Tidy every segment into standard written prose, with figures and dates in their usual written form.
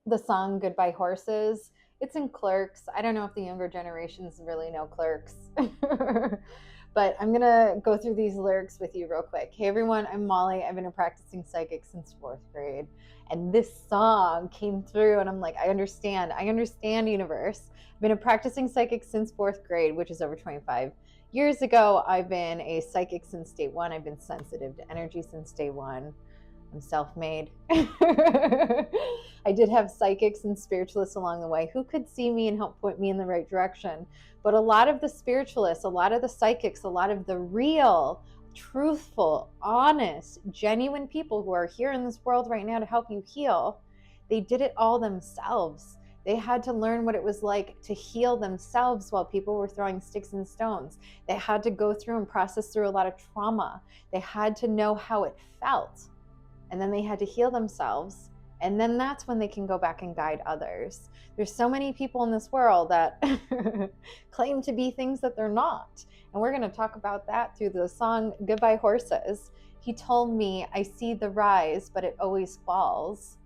the song Goodbye Horses. It's in Clerks. I don't know if the younger generations really know Clerks. But I'm going to go through these lyrics with you real quick. Hey everyone, I'm Molly. I've been a practicing psychic since 4th grade. And this song came through and I'm like, I understand, universe. I've been a practicing psychic since 4th grade, which is over 25 years ago. I've been a psychic since day one. I've been sensitive to energy since day one. I'm self-made. I did have psychics and spiritualists along the way who could see me and help point me in the right direction. But a lot of the spiritualists, a lot of the psychics, a lot of the real, truthful, honest, genuine people who are here in this world right now to help you heal, they did it all themselves. They had to learn what it was like to heal themselves while people were throwing sticks and stones. They had to go through and process through a lot of trauma. They had to know how it felt. And then they had to heal themselves. And then that's when they can go back and guide others. There's so many people in this world that claim to be things that they're not. And we're going to talk about that through the song Goodbye Horses. He told me, I see the rise, but it always falls.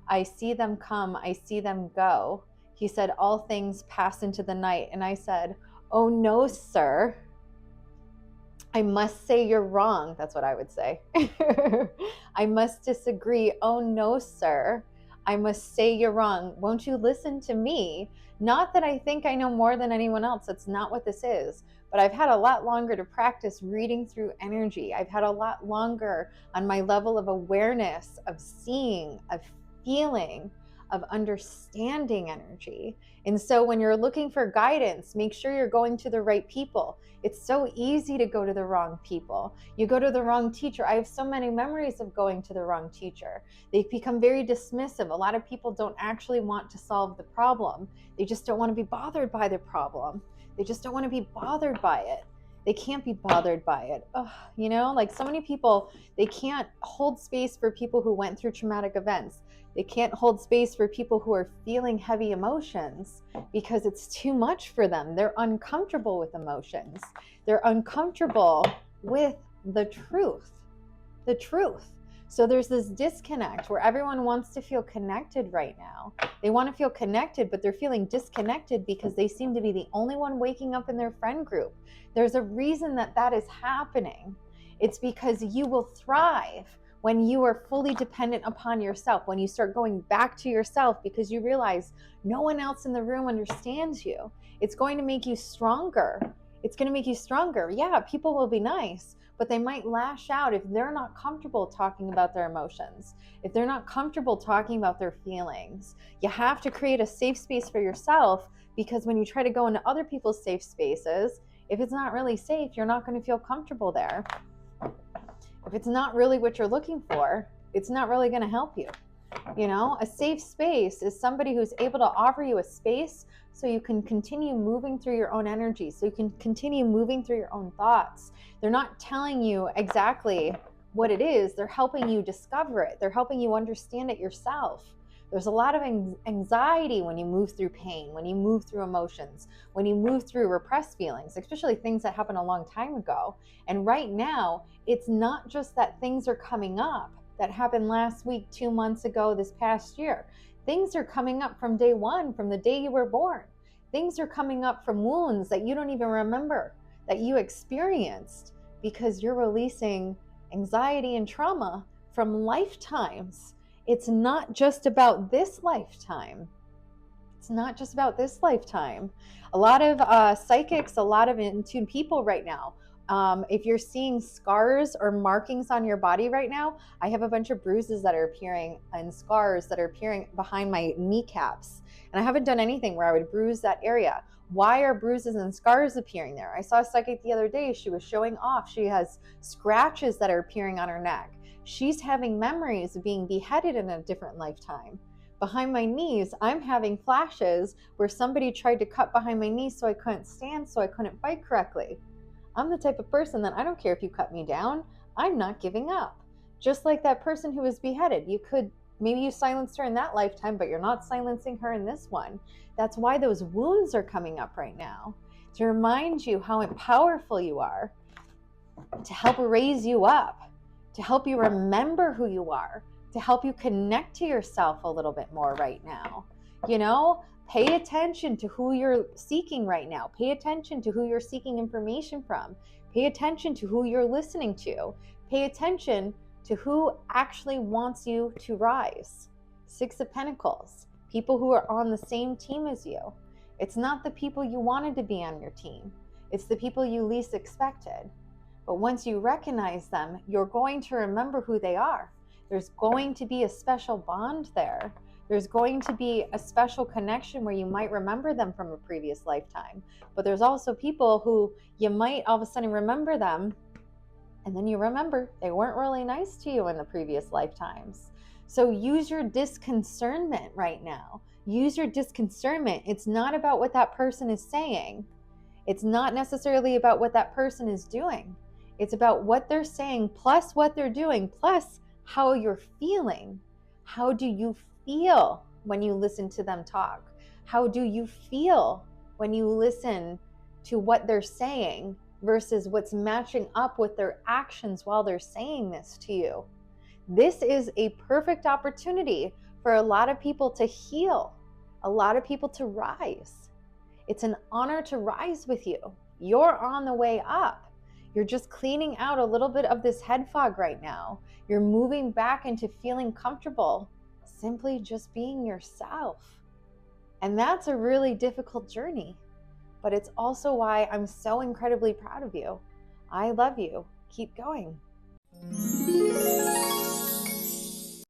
I see them come, I see them go. He said, all things pass into the night. And I said, oh no, sir. I must say you're wrong. That's what I would say. I must disagree. Oh, no, sir. I must say you're wrong. Won't you listen to me? Not that I think I know more than anyone else. That's not what this is. But I've had a lot longer to practice reading through energy. I've had a lot longer on my level of awareness, of seeing, of feeling, of understanding energy. And so when you're looking for guidance, make sure you're going to the right people. It's so easy to go to the wrong people. You go to the wrong teacher. I have so many memories of going to the wrong teacher. They've become very dismissive. A lot of people don't actually want to solve the problem. They just don't want to be bothered by the problem. They just don't want to be bothered by it. They can't be bothered by it. Like so many people, they can't hold space for people who went through traumatic events. They can't hold space for people who are feeling heavy emotions because it's too much for them. They're uncomfortable with emotions. They're uncomfortable with the truth. The truth. So there's this disconnect where everyone wants to feel connected right now. They want to feel connected, but they're feeling disconnected because they seem to be the only one waking up in their friend group. There's a reason that is happening. It's because you will thrive when you are fully dependent upon yourself, when you start going back to yourself because you realize no one else in the room understands you. It's going to make you stronger. It's going to make you stronger. Yeah, people will be nice, but they might lash out if they're not comfortable talking about their emotions, if they're not comfortable talking about their feelings. You have to create a safe space for yourself because when you try to go into other people's safe spaces, if it's not really safe, you're not going to feel comfortable there. If it's not really what you're looking for, it's not really going to help you. A safe space is somebody who's able to offer you a space so you can continue moving through your own energy, so you can continue moving through your own thoughts. They're not telling you exactly what it is. They're helping you discover it. They're helping you understand it yourself. There's a lot of anxiety when you move through pain, when you move through emotions, when you move through repressed feelings, especially things that happened a long time ago. And right now, it's not just that things are coming up that happened last week, 2 months ago, this past year. Things are coming up from day one, from the day you were born. Things are coming up from wounds that you don't even remember that you experienced because you're releasing anxiety and trauma from lifetimes. It's not just about this lifetime. It's not just about this lifetime. A lot of psychics, a lot of in-tune people right now, if you're seeing scars or markings on your body right now, I have a bunch of bruises that are appearing and scars that are appearing behind my kneecaps. And I haven't done anything where I would bruise that area. Why are bruises and scars appearing there? I saw a psychic the other day. She was showing off. She has scratches that are appearing on her neck. She's having memories of being beheaded in a different lifetime. Behind my knees, I'm having flashes where somebody tried to cut behind my knees so I couldn't stand, so I couldn't fight correctly. I'm the type of person that I don't care if you cut me down, I'm not giving up. Just like that person who was beheaded, maybe you silenced her in that lifetime, but you're not silencing her in this one. That's why those wounds are coming up right now, to remind you how powerful you are, to help raise you up, to help you remember who you are, to help you connect to yourself a little bit more right now. You know, pay attention to who you're seeking right now. Pay attention to who you're seeking information from. Pay attention to who you're listening to. Pay attention to who actually wants you to rise. Six of Pentacles, people who are on the same team as you. It's not the people you wanted to be on your team. It's the people you least expected. But once you recognize them, you're going to remember who they are. There's going to be a special bond there. There's going to be a special connection where you might remember them from a previous lifetime. But there's also people who you might all of a sudden remember them, and then you remember they weren't really nice to you in the previous lifetimes. So use your discernment right now. Use your discernment. It's not about what that person is saying. It's not necessarily about what that person is doing. It's about what they're saying, plus what they're doing, plus how you're feeling. How do you feel when you listen to them talk? How do you feel when you listen to what they're saying versus what's matching up with their actions while they're saying this to you? This is a perfect opportunity for a lot of people to heal, a lot of people to rise. It's an honor to rise with you. You're on the way up. You're just cleaning out a little bit of this head fog right now. You're moving back into feeling comfortable, simply just being yourself. And that's a really difficult journey, but it's also why I'm so incredibly proud of you. I love you. Keep going.